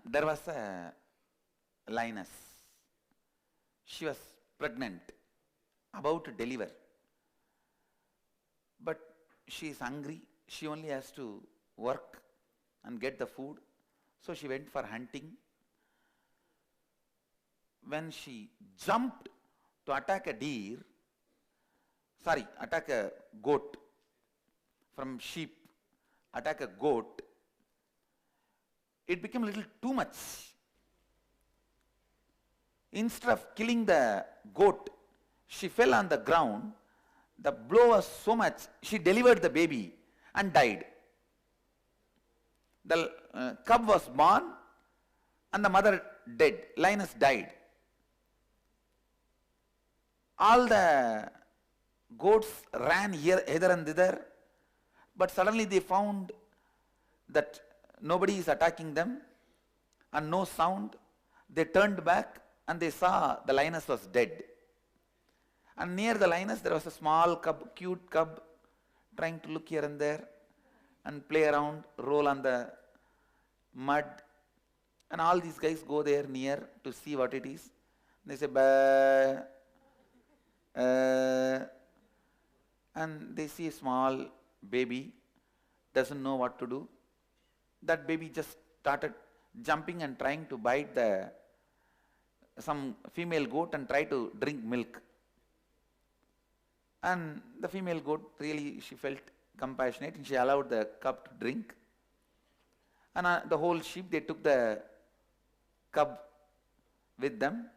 There was a lioness. She was pregnant, about to deliver, but she is hungry. She only has to work and get the food. So she went for hunting. When she jumped to attack a deer, attack a goat from sheep, attack a goat, it became a little too much. Instead of killing the goat, she fell on the ground. The blow was so much, she delivered the baby and died. The cub was born and the mother dead. Lioness died. All the goats ran here, hither and thither, but suddenly they found that nobody is attacking them and no sound. They turned back and they saw the lioness was dead. And near the lioness there was a small cub, cute cub, trying to look here and there and play around, roll on the mud. And all these guys go there near to see what it is. They say, bah, and they see a small baby, doesn't know what to do. That baby just started jumping and trying to bite some female goat and try to drink milk. And the female goat really, she felt compassionate and she allowed the cub to drink. And the whole sheep, they took the cub with them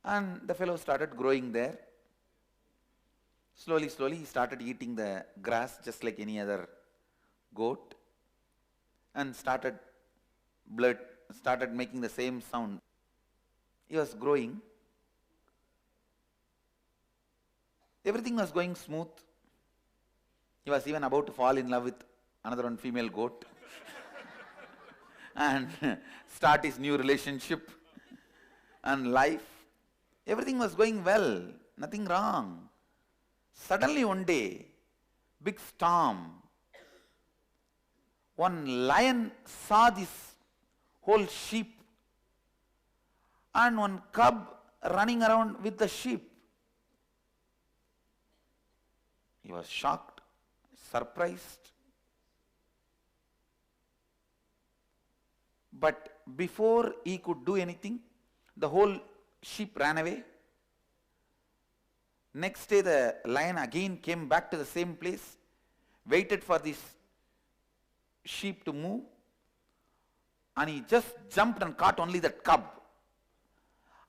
and the fellow started growing there. Slowly, slowly he started eating the grass just like any other goat and started making the same sound. He was growing. Everything was going smooth. He was even about to fall in love with another one female goat and start his new relationship and life. Everything was going well, nothing wrong. Suddenly one day, big storm. One lion saw this whole sheep and one cub running around with the sheep. He was shocked, surprised. But before he could do anything, the whole sheep ran away. Next day the lion again came back to the same place, waited for this sheep to move, and he just jumped and caught only that cub.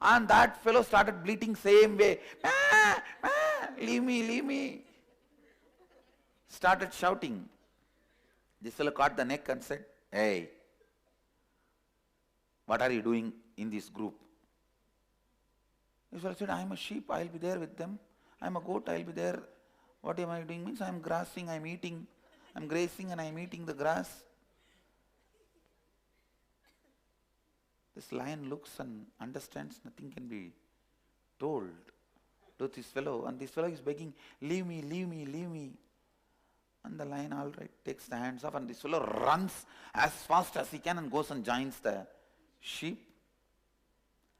And that fellow started bleating same way, "Ah, ah, leave me, leave me." Started shouting. This fellow caught the neck and said, "Hey, what are you doing in this group?" This fellow said, "I am a sheep, I will be there with them. I am a goat, I will be there. What am I doing? Means I am grassing, I am eating, I am grazing and I am eating the grass." This lion looks and understands nothing can be told to this fellow, and this fellow is begging, "Leave me, leave me, leave me." And the lion, all right, takes the hands off, and this fellow runs as fast as he can and goes and joins the sheep.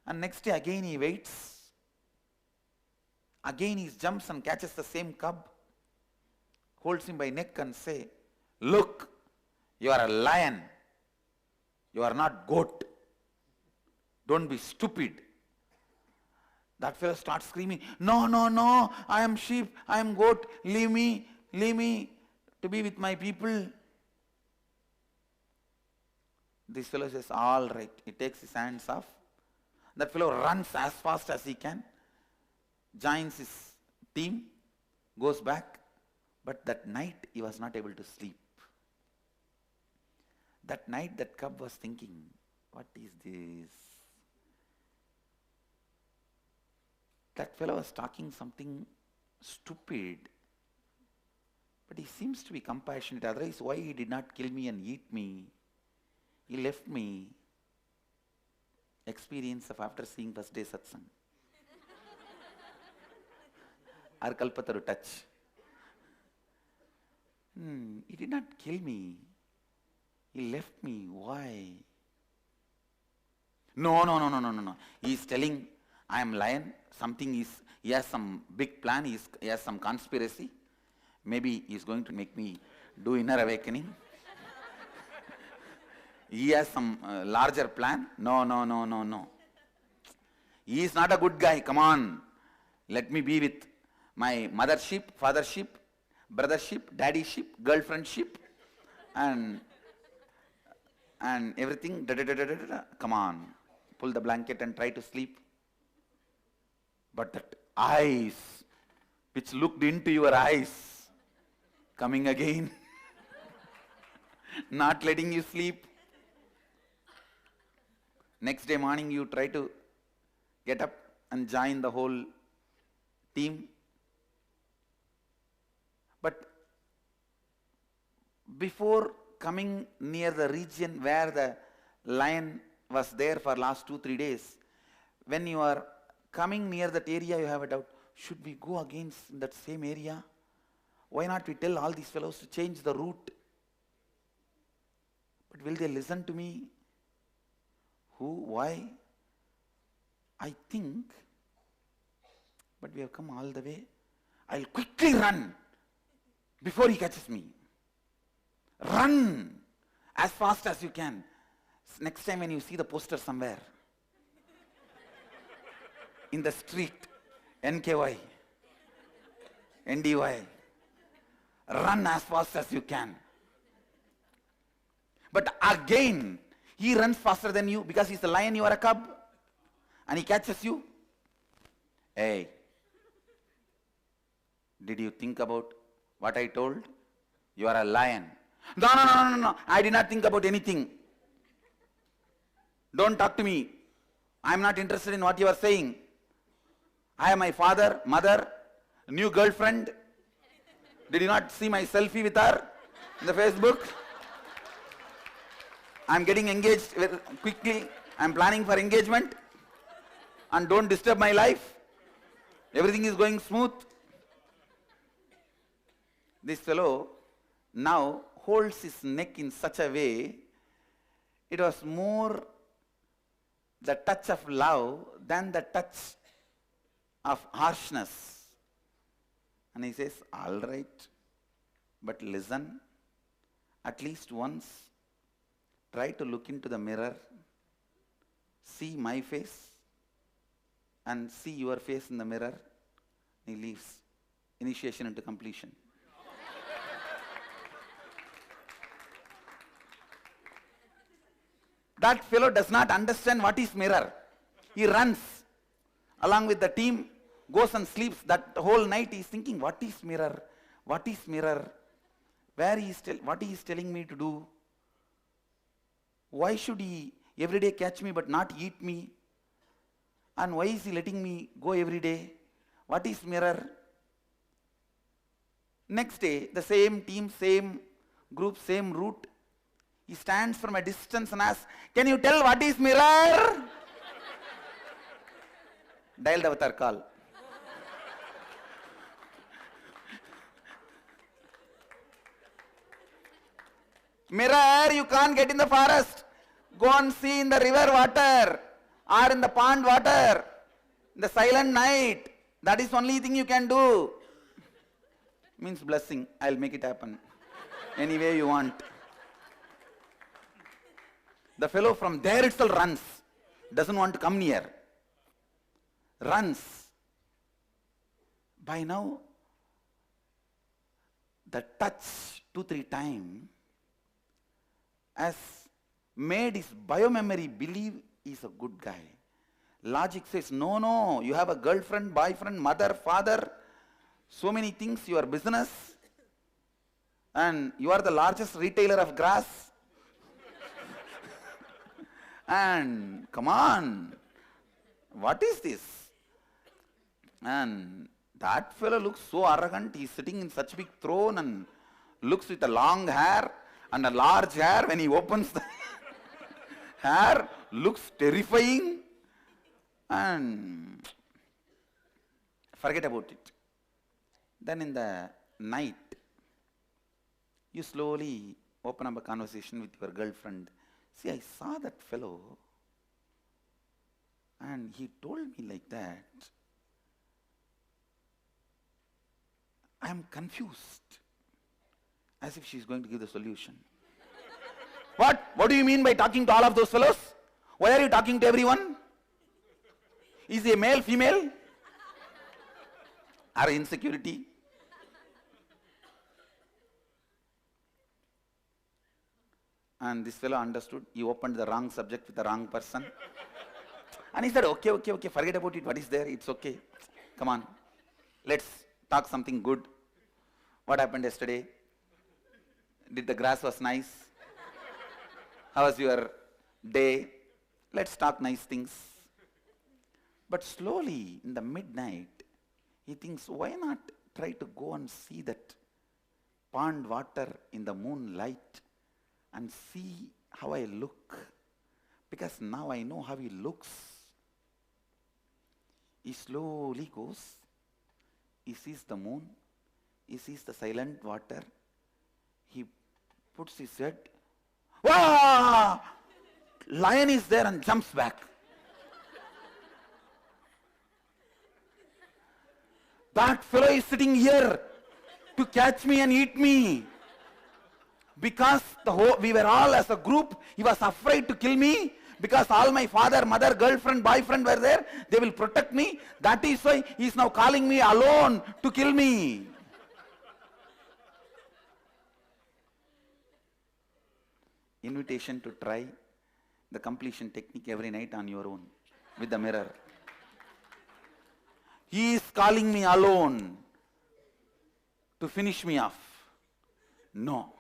And next day again he waits. Again he jumps and catches the same cub, holds him by neck and say, "Look, you are a lion. You are not goat. Don't be stupid." That fellow starts screaming, "No, no, no, I am sheep, I am goat, leave me to be with my people." This fellow says, "All right." He takes his hands off. That fellow runs as fast as he can, joins his team, goes back. But that night he was not able to sleep. That night that cub was thinking, "What is this?" That fellow was talking something stupid, but he seems to be compassionate. Otherwise, why he did not kill me and eat me? He left me. Experience of after seeing first day satsang. Or Kalpataru touch. He did not kill me. He left me. Why? No, no, no, no, no, no, no. He is telling, I am lion, something is, he has some big plan, he has some conspiracy. Maybe he is going to make me do inner awakening. He has some larger plan. No, no, no, no, no. He is not a good guy. Come on. Let me be with my mothership, fathership, brothership, daddyship, girlfriendship, and everything. Da, da, da, da, da, da. Come on. Pull the blanket and try to sleep. But that eyes, which looked into your eyes, coming again, not letting you sleep. Next day morning you try to get up and join the whole team. But before coming near the region where the lion was there for last 2-3 days, when you are coming near that area, you have a doubt, should we go against that same area? Why not we tell all these fellows to change the route? But will they listen to me? Who? Why? I think, but we have come all the way. I'll quickly run before he catches me. Run as fast as you can. Next time when you see the poster somewhere, in the street, NKY, NDY, run as fast as you can. But again, he runs faster than you because he's a lion, you are a cub, and he catches you. Hey, did you think about what I told? You are a lion. No, no, no, no, no, I did not think about anything. Don't talk to me. I am not interested in what you are saying. I have my father, mother, new girlfriend. Did you not see my selfie with her in the Facebook? I am getting engaged quickly. I am planning for engagement. And don't disturb my life. Everything is going smooth. This fellow now holds his neck in such a way, it was more the touch of love than the touch of harshness. And he says, all right, but listen, at least once, try to look into the mirror, see my face, and see your face in the mirror. He leaves. Initiation into completion. That fellow does not understand what is mirror. He runs along with the team, goes and sleeps. That whole night he is thinking, what is mirror? What is mirror? What he is telling me to do? Why should he every day catch me but not eat me? And why is he letting me go every day? What is mirror? Next day, the same team, same group, same route. He stands from a distance and asks, can you tell what is mirror? Dialed avatar call. Mirror, you can't get in the forest. Go and see in the river water or in the pond water. In the silent night. That is the only thing you can do. Means blessing. I'll make it happen. Any way you want. The fellow from there itself runs. Doesn't want to come near. Runs. By now, the touch 2-3 times has made his biomemory believe he's a good guy. Logic says, no, no, you have a girlfriend, boyfriend, mother, father, so many things, your business, and you are the largest retailer of grass. And come on, what is this? And that fellow looks so arrogant. He's sitting in such big throne and looks with a long hair and a large hair. When he opens the hair, looks terrifying. And forget about it. Then in the night, you slowly open up a conversation with your girlfriend. See, I saw that fellow And he told me like that. I am confused. As if she's going to give the solution. What? What do you mean by talking to all of those fellows? Why are you talking to everyone? Is he a male, female? Or insecurity? And this fellow understood. He opened the wrong subject with the wrong person. And he said, okay, forget about it. What is there? It's okay. Come on. Let's talk something good. What happened yesterday? Did the grass was nice? How was your day? Let's talk nice things. But slowly, in the midnight, he thinks, why not try to go and see that pond water in the moonlight and see how I look? Because now I know how he looks. He slowly goes. He sees the moon. He sees the silent water. He puts his head. Wah! Lion is there and jumps back. That fellow is sitting here to catch me and eat me. Because we were all as a group, he was afraid to kill me. Because all my father, mother, girlfriend, boyfriend were there. They will protect me. That is why he is now calling me alone to kill me. Invitation to try the completion technique every night on your own with the mirror. He is calling me alone to finish me off. No.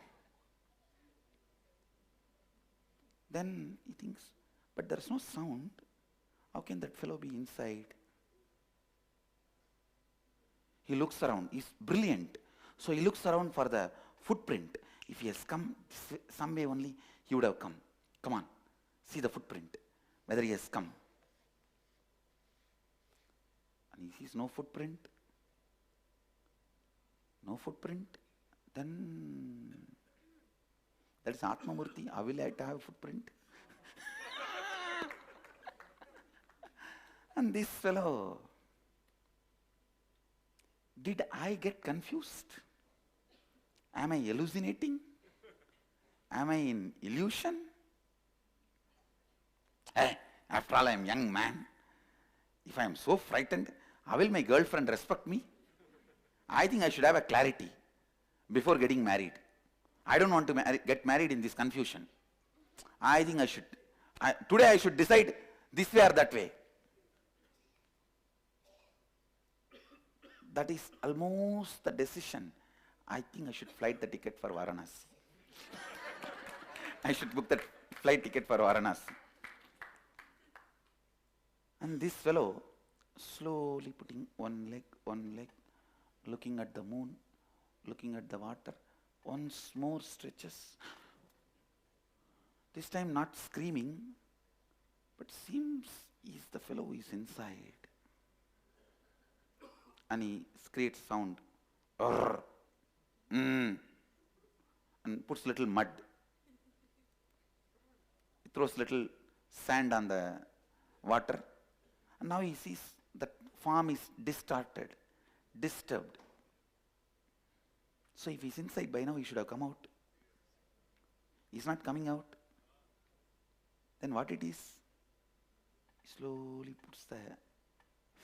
Then he thinks, but there is no sound. How can that fellow be inside? He looks around. He's brilliant. So he looks around for the footprint. If he has come some way only, he would have come. Come on, see the footprint, whether he has come. And he sees no footprint. No footprint. Then that is Atmamurti. How will I have a footprint? And this fellow, did I get confused? Am I hallucinating? Am I in illusion? Hey, after all, I am a young man. If I am so frightened, how will my girlfriend respect me? I think I should have a clarity before getting married. I don't want to get married in this confusion. I think I should. Today I should decide this way or that way. That is almost the decision. I think I should flight the ticket for Varanasi. I should book that flight ticket for Varanasi. And this fellow, slowly putting one leg, looking at the moon, looking at the water, once more stretches. This time not screaming, but seems the fellow is inside. And he creates sound. And puts little mud. He throws little sand on the water. And now he sees that form is distorted, disturbed. So if he's inside by now, he should have come out. He's not coming out. Then what it is? He slowly puts the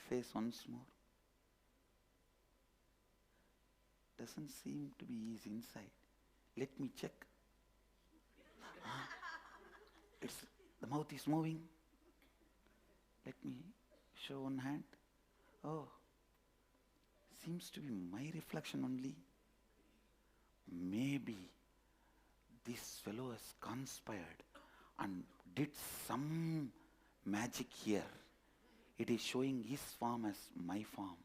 face once more. Doesn't seem to be easy inside. Let me check. The mouth is moving. Let me show one hand. Oh, seems to be my reflection only. Maybe this fellow has conspired and did some magic here. It is showing his form as my form.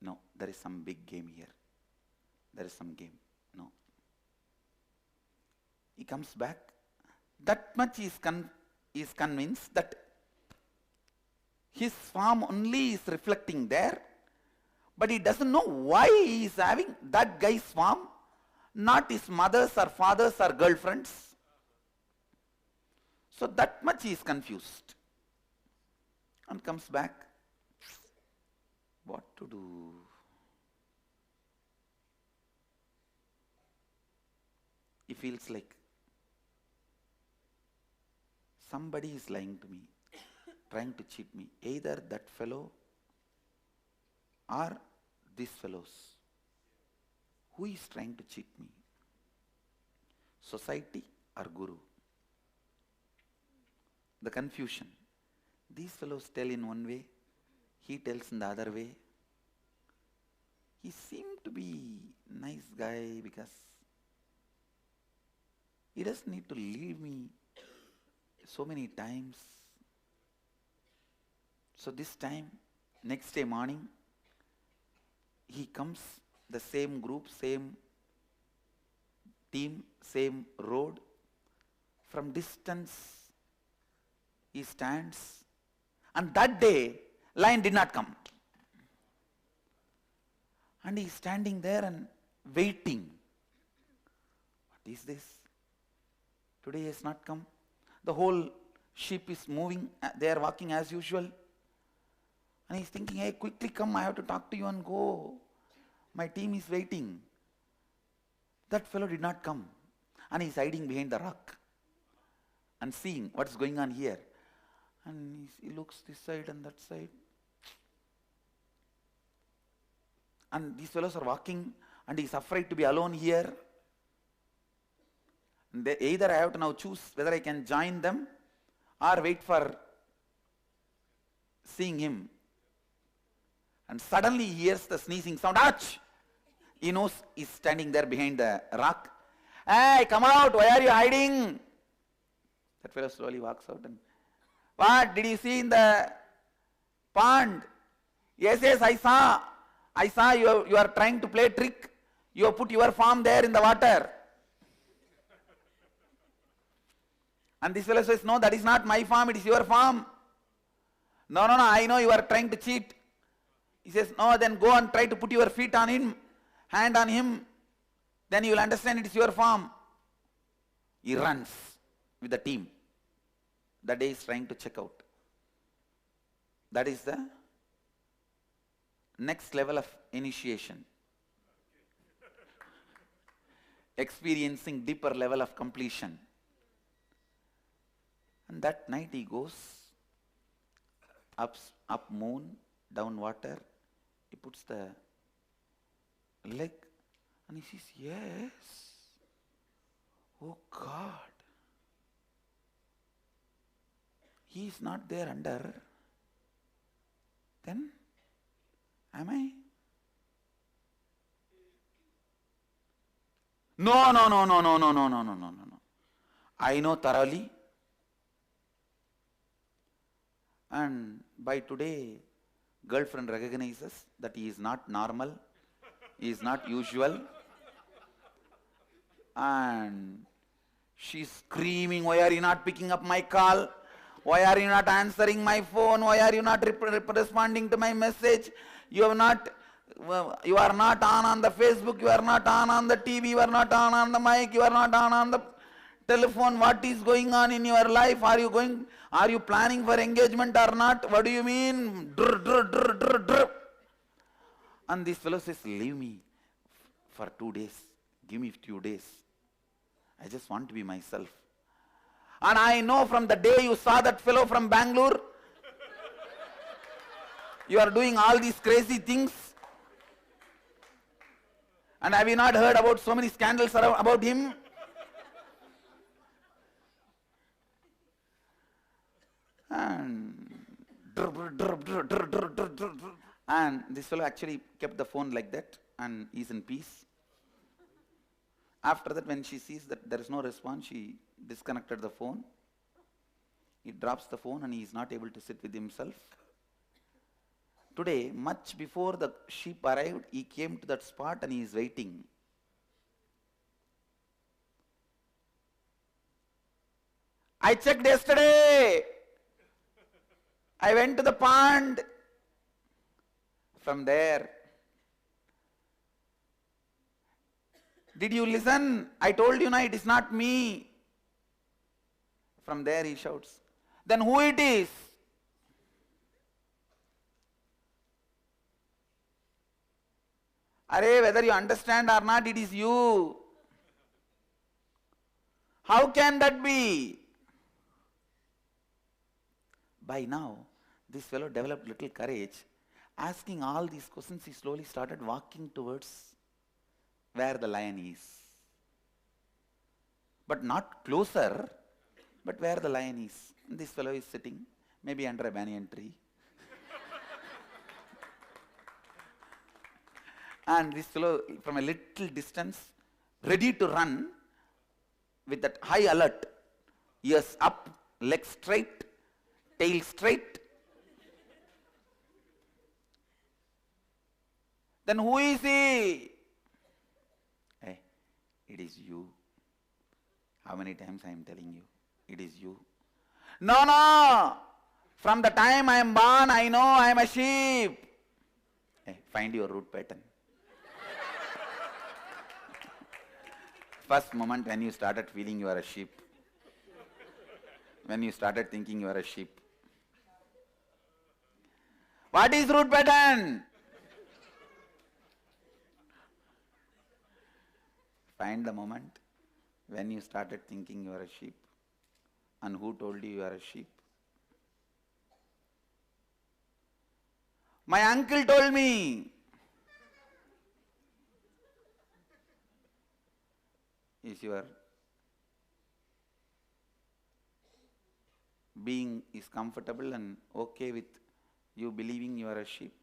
No, there is some big game here. There is some game. No. He comes back. That much is convinced that his form only is reflecting there, but he doesn't know why he is having that guy's form not his mothers or fathers or girlfriends. So that much he is confused. And comes back. What to do? He feels like somebody is lying to me, trying to cheat me. Either that fellow or these fellows. Who is trying to cheat me? Society or Guru? The confusion. These fellows tell in one way, he tells in the other way. He seemed to be nice guy because he doesn't need to leave me so many times. So this time, next day morning, he comes, the same group, same team, same road. From distance, he stands. And that day, lion did not come. And he is standing there and waiting. What is this? Today he has not come. The whole sheep is moving. They are walking as usual. And he is thinking, hey, quickly come. I have to talk to you and go. My team is waiting. That fellow did not come. And he is hiding behind the rock and seeing what is going on here. And he looks this side and that side. And these fellows are walking and he is afraid to be alone here. And either I have to now choose whether I can join them or wait for seeing him. And suddenly he hears the sneezing sound. Ouch! He knows he's standing there behind the rock. Hey, come out! Why are you hiding? That fellow slowly walks out and, what? Did you see in the pond? Yes, I saw. I saw you are trying to play a trick. You have put your farm there in the water. And this fellow says, no, that is not my farm, it is your farm. No, I know you are trying to cheat. He says, no, then go and try to put your feet on him, hand on him. Then you will understand it is your farm. He runs with the team. That day he is trying to check out. That is the next level of initiation. Experiencing deeper level of completion. And that night he goes up moon, down water. He puts the leg and he says, yes. Oh God. He is not there under. Then, am I? No. I know thoroughly. And by today, girlfriend recognizes that he is not normal, he is not usual. And she's screaming, why are you not picking up my call? Why are you not answering my phone? Why are you not responding to my message? You are not on the Facebook, you are not on the TV, you are not on the mic, you are not on the telephone. What is going on in your life? Are you planning for engagement or not? What do you mean? Drr. And this fellow says, leave me for 2 days. Give me 2 days. I just want to be myself. And I know from the day you saw that fellow from Bangalore, you are doing all these crazy things. And have you not heard about so many scandals about him? And this fellow actually kept the phone like that and is in peace. After that, when she sees that there is no response, she disconnected the phone. He drops the phone and he is not able to sit with himself. Today, much before the sheep arrived, he came to that spot and he is waiting. I checked yesterday. I went to the pond. From there, Did you listen? I told you now it is not me. From there he shouts, then who it is? Arey, whether you understand or not, it is you. How can that be? By now, this fellow developed little courage. Asking all these questions, he slowly started walking towards where the lion is. But not closer, but where the lion is. And this fellow is sitting, maybe under a banyan tree. And this fellow, from a little distance, ready to run, with that high alert, ears up, legs straight, tail straight. Then who is he? Hey, it is you. How many times I am telling you? It is you. No, no. From the time I am born, I know I am a sheep. Hey, find your root pattern. First moment when you started feeling you are a sheep. When you started thinking you are a sheep. What is root pattern? Find the moment when you started thinking you are a sheep. And who told you are a sheep? My uncle told me. Is your being is comfortable and okay with you believing you are a sheep?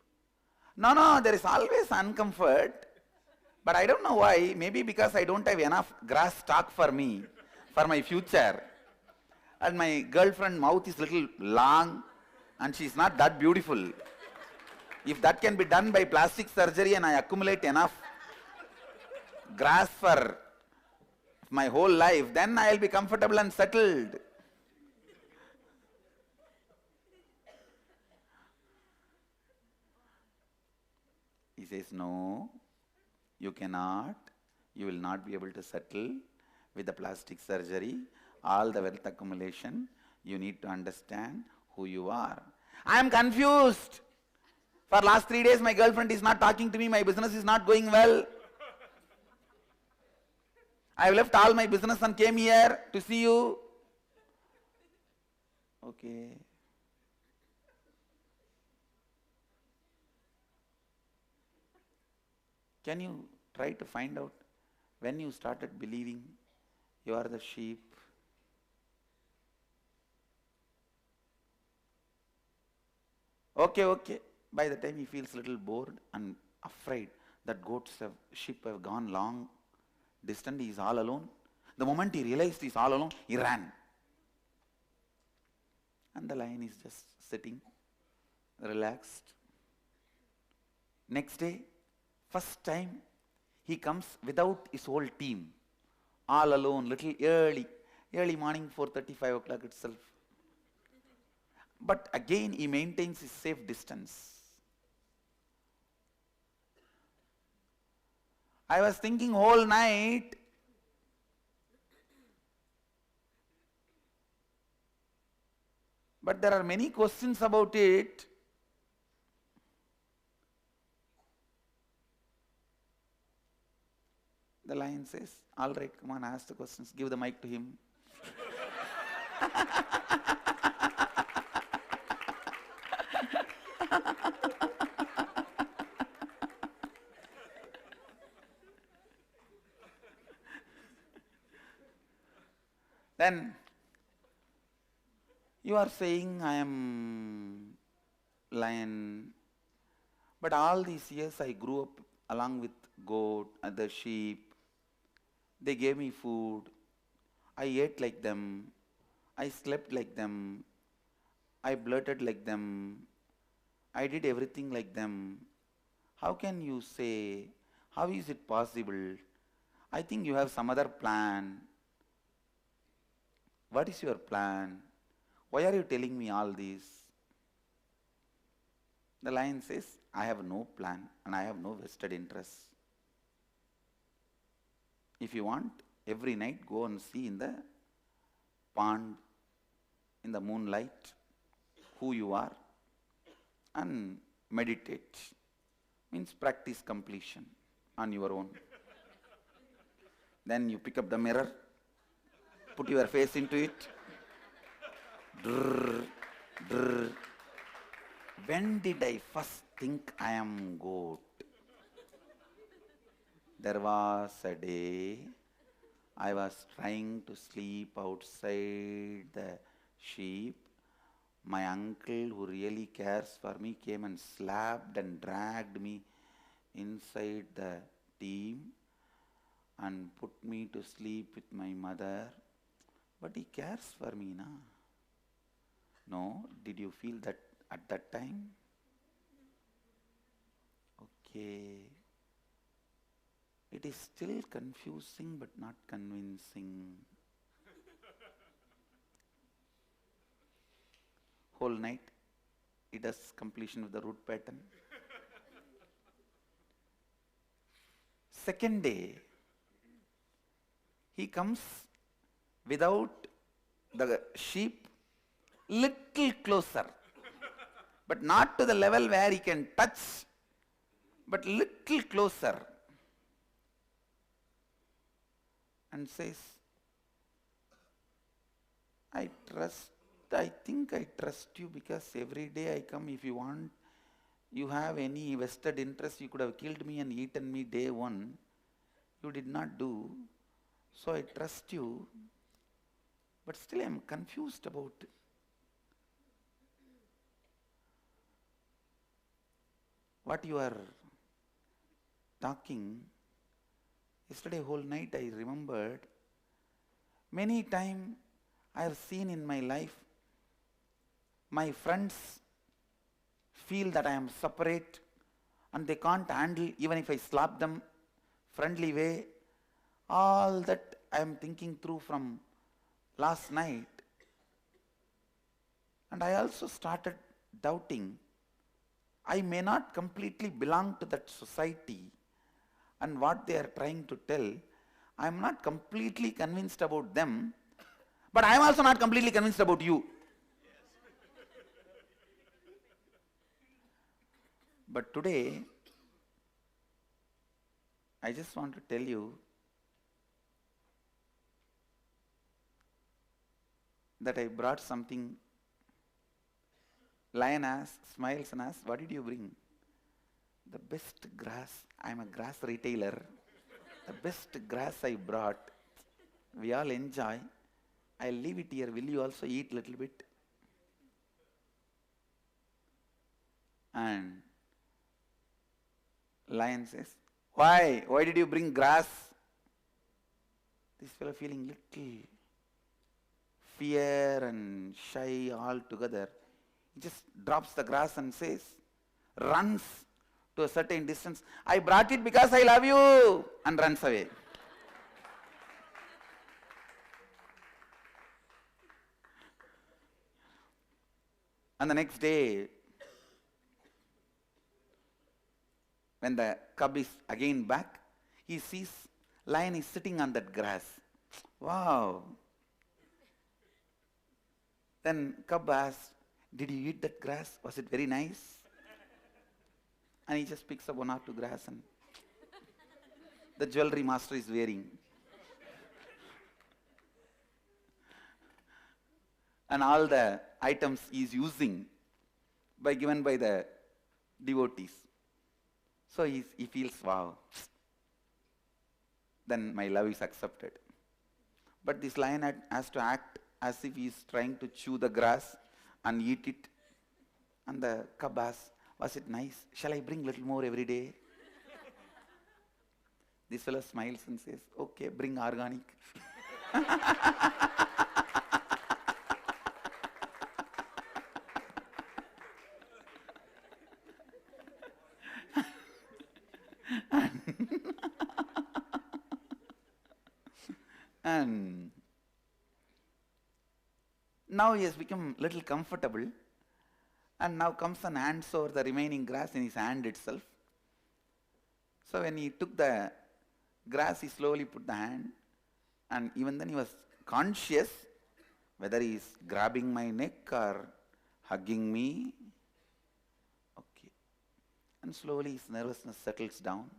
No, no, there is always uncomfort. But I don't know why. Maybe because I don't have enough grass stock for me, for my future. And my girlfriend's mouth is little long and she is not that beautiful. If that can be done by plastic surgery and I accumulate enough grass for my whole life, then I will be comfortable and settled. He says, no, you cannot. You will not be able to settle with the plastic surgery, all the wealth accumulation. You need to understand who you are. I am confused. For last 3 days, my girlfriend is not talking to me. My business is not going well. I have left all my business and came here to see you. Okay. Can you try to find out when you started believing you are the sheep? Okay, okay. By the time he feels a little bored and afraid that sheep have gone long distance, he is all alone. The moment he realized he is all alone, he ran. And the lion is just sitting, relaxed. Next day, first time, he comes without his whole team, all alone, little early morning, 4:30, 5 o'clock itself. But again, he maintains his safe distance. I was thinking whole night, but there are many questions about it. The lion says, all right, come on, ask the questions. Give the mic to him. Then you are saying I am lion, but all these years I grew up along with goat, other sheep. They gave me food. I ate like them. I slept like them. I blurted like them. I did everything like them. How can you say, how is it possible? I think you have some other plan. What is your plan? Why are you telling me all this? The lion says, I have no plan and I have no vested interest. If you want, every night go and see in the pond, in the moonlight, who you are, and meditate. Means practice completion on your own. Then you pick up the mirror, put your face into it. Drrr, drrr. When did I first think I am goat? There was a day I was trying to sleep outside the sheep. My uncle, who really cares for me, came and slapped and dragged me inside the team and put me to sleep with my mother. But he cares for me, na? No? Did you feel that at that time? Okay. It is still confusing but not convincing. Whole night it does completion of the root pattern. Second day, he comes without the sheep, little closer, but not to the level where he can touch, but little closer, and says, I think I trust you because every day I come. If you want, you have any vested interest, you could have killed me and eaten me day one. You did not do. So I trust you. But still I am confused about what you are talking. Yesterday whole night I remembered many times I have seen in my life my friends feel that I am separate and they can't handle even if I slap them friendly way. All that I am thinking through from last night, and I also started doubting I may not completely belong to that society and what they are trying to tell. I am not completely convinced about them, but I am also not completely convinced about you. But today, I just want to tell you that I brought something. Lion asks, smiles and asks, what did you bring? The best grass. I am a grass retailer. The best grass I brought. We all enjoy. I'll leave it here. Will you also eat a little bit? And Lion says, why? Why did you bring grass? This fellow feeling little fear and shy all together. He just drops the grass and says, runs to a certain distance, I brought it because I love you, and runs away. And the next day, when the cub is again back, he sees lion is sitting on that grass. Wow. Then cub asks, did you eat that grass? Was it very nice? And he just picks up one or two grass and the jewelry master is wearing. And all the items he is using given by the devotees. So he feels, wow, then my love is accepted. But this lion has to act as if he is trying to chew the grass and eat it. And the cub asks, was it nice? Shall I bring little more every day? This fellow smiles and says, okay, bring organic. And now he has become little comfortable, and now comes and hands over the remaining grass in his hand itself. So when he took the grass, he slowly put the hand, and even then he was conscious whether he is grabbing my neck or hugging me. Okay. And slowly his nervousness settles down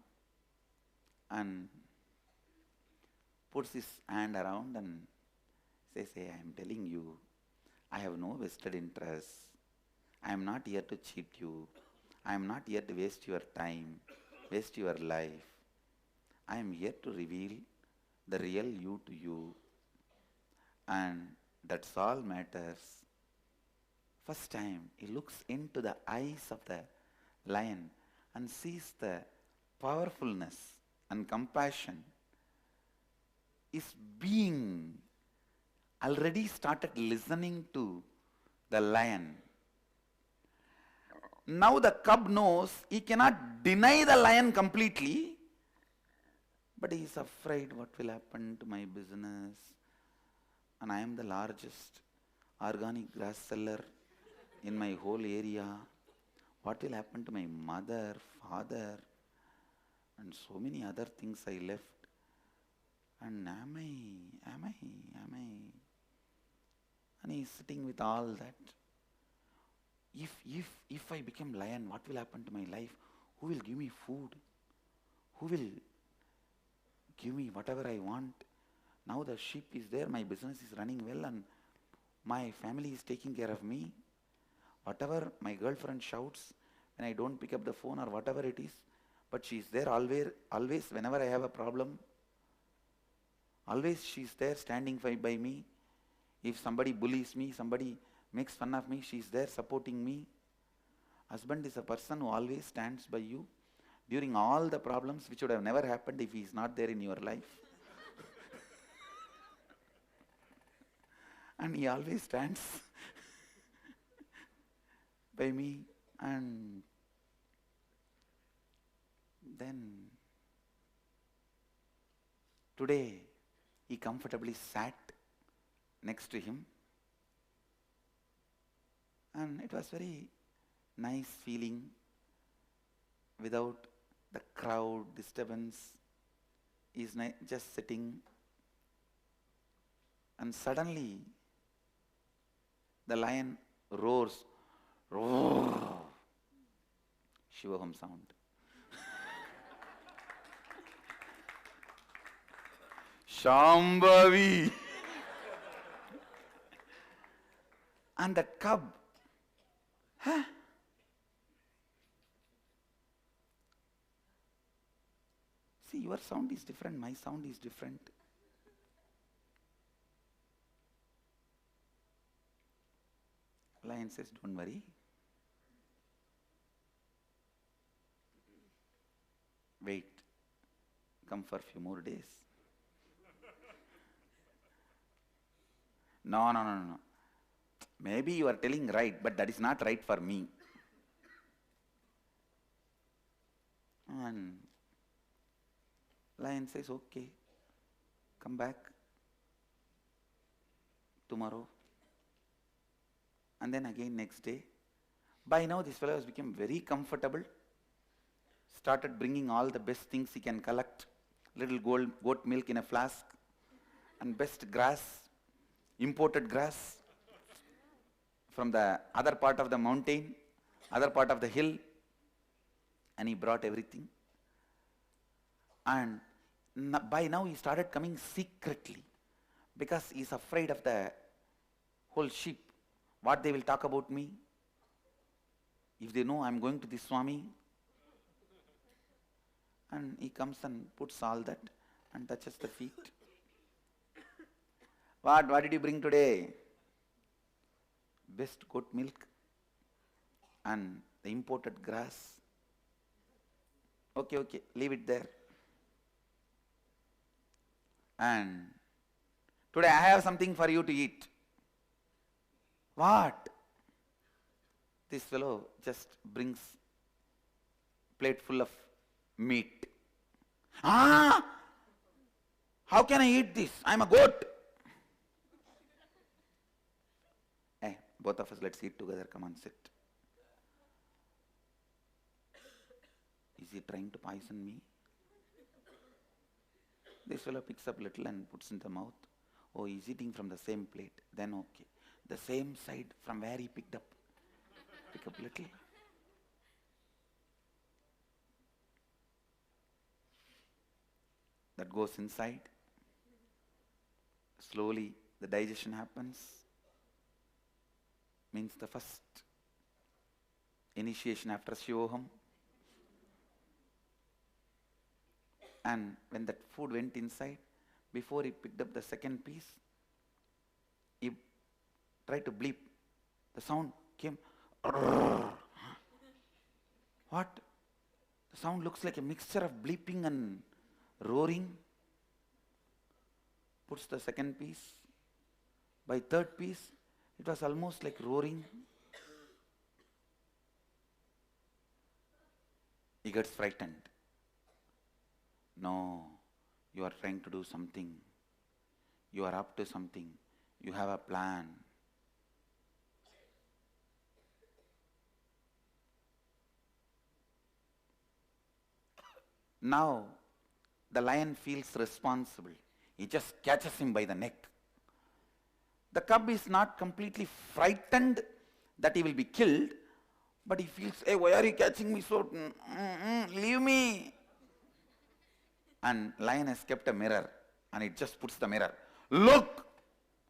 and puts his hand around and says, hey, I am telling you, I have no vested interest. I am not here to cheat you. I am not here to waste your time, waste your life. I am here to reveal the real you to you. And that's all matters. First time he looks into the eyes of the lion and sees the powerfulness and compassion. His being already started listening to the lion. Now the cub knows he cannot deny the lion completely, but he is afraid what will happen to my business. And I am the largest organic grass seller in my whole area. What will happen to my mother, father, and so many other things I left? And am I? And he is sitting with all that. If I become lion, what will happen to my life? Who will give me food? Who will give me whatever I want? Now the sheep is there, my business is running well, and my family is taking care of me. Whatever my girlfriend shouts when I don't pick up the phone or whatever it is, but she is there always whenever I have a problem. Always she is there standing by me. If somebody bullies me, somebody makes fun of me, she is there supporting me. Husband is a person who always stands by you during all the problems which would have never happened if he is not there in your life. And he always stands by me. And then today he comfortably sat next to him, and it was very nice feeling without the crowd disturbance. He's just sitting, and suddenly the lion roars, roar, Shivaham sound. Shambhavi. And that cub, see, your sound is different, my sound is different. Lion says, don't worry. Wait, come for a few more days. No. Maybe you are telling right, but that is not right for me. And lion says, okay, come back tomorrow. And then again next day. By now this fellow has become very comfortable, started bringing all the best things he can collect, little goat milk in a flask, and best grass, imported grass from the other part of the mountain, other part of the hill, and he brought everything. And by now he started coming secretly because he is afraid of the whole sheep, what they will talk about me. If they know I am going to this Swami, and he comes and puts all that and touches the feet. What did you bring today? Best goat milk and the imported grass. Okay, leave it there. And today I have something for you to eat. What? This fellow just brings plate full of meat. How can I eat this? I am a goat. Both of us, let's eat together. Come on, sit. Is he trying to poison me? This fellow picks up little and puts in the mouth. Oh, he's eating from the same plate. Then okay. The same side from where he picked up. Pick up little. That goes inside. Slowly the digestion happens. Means the first initiation after Shivoham. And when that food went inside, before he picked up the second piece, he tried to bleep. The sound came. What? The sound looks like a mixture of bleeping and roaring. Puts the second piece. By third piece, it was almost like roaring. He gets frightened. No, you are trying to do something. You are up to something. You have a plan. Now, the lion feels responsible. He just catches him by the neck. The cub is not completely frightened that he will be killed, but he feels, hey, why are you catching me so? Leave me. And lion has kept a mirror, and it just puts the mirror. Look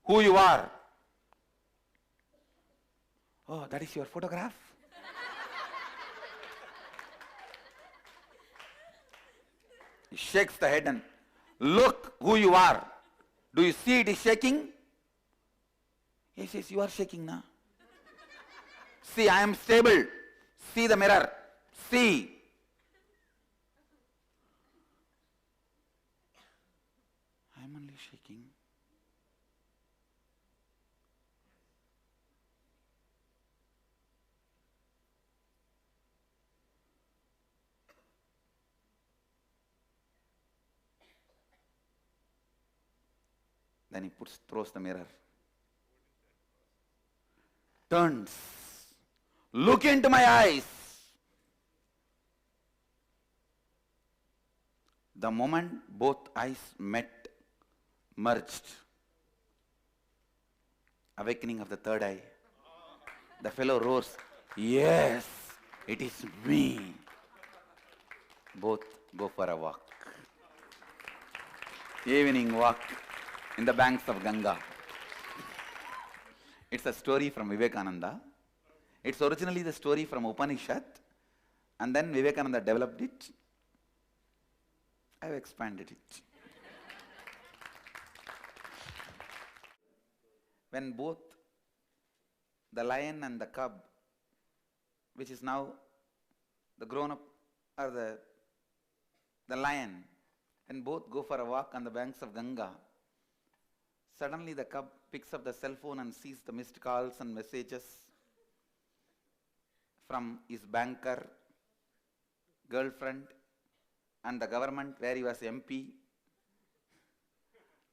who you are. Oh, that is your photograph? He shakes the head and, look who you are. Do you see it is shaking? He says, you are shaking now. See, I am stable. See the mirror. See. I am only shaking. Then he throws the mirror. Turns. Look into my eyes. The moment both eyes met, merged. Awakening of the third eye. The fellow roars, yes, it is me. Both go for a walk. Evening walk in the banks of Ganga. It's a story from Vivekananda. It's originally the story from Upanishad, and then Vivekananda developed it. I have expanded it. When both the lion and the cub, which is now the grown-up, or the lion, when both go for a walk on the banks of Ganga, suddenly the cub picks up the cell phone and sees the missed calls and messages from his banker, girlfriend, and the government where he was MP.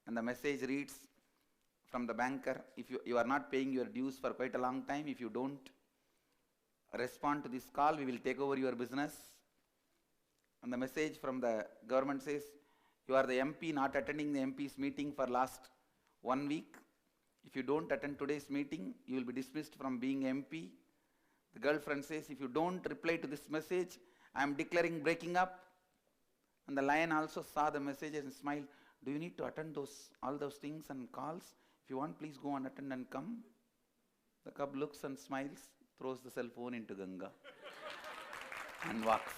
And the message reads from the banker, if you are not paying your dues for quite a long time, if you don't respond to this call, we will take over your business. And the message from the government says, you are the MP not attending the MP's meeting for last 1 week. If you don't attend today's meeting, you will be dismissed from being MP. The girlfriend says, if you don't reply to this message, I am declaring breaking up. And the lion also saw the messages and smiled. Do you need to attend all those things and calls? If you want, please go and attend and come. The cub looks and smiles, throws the cell phone into Ganga and walks.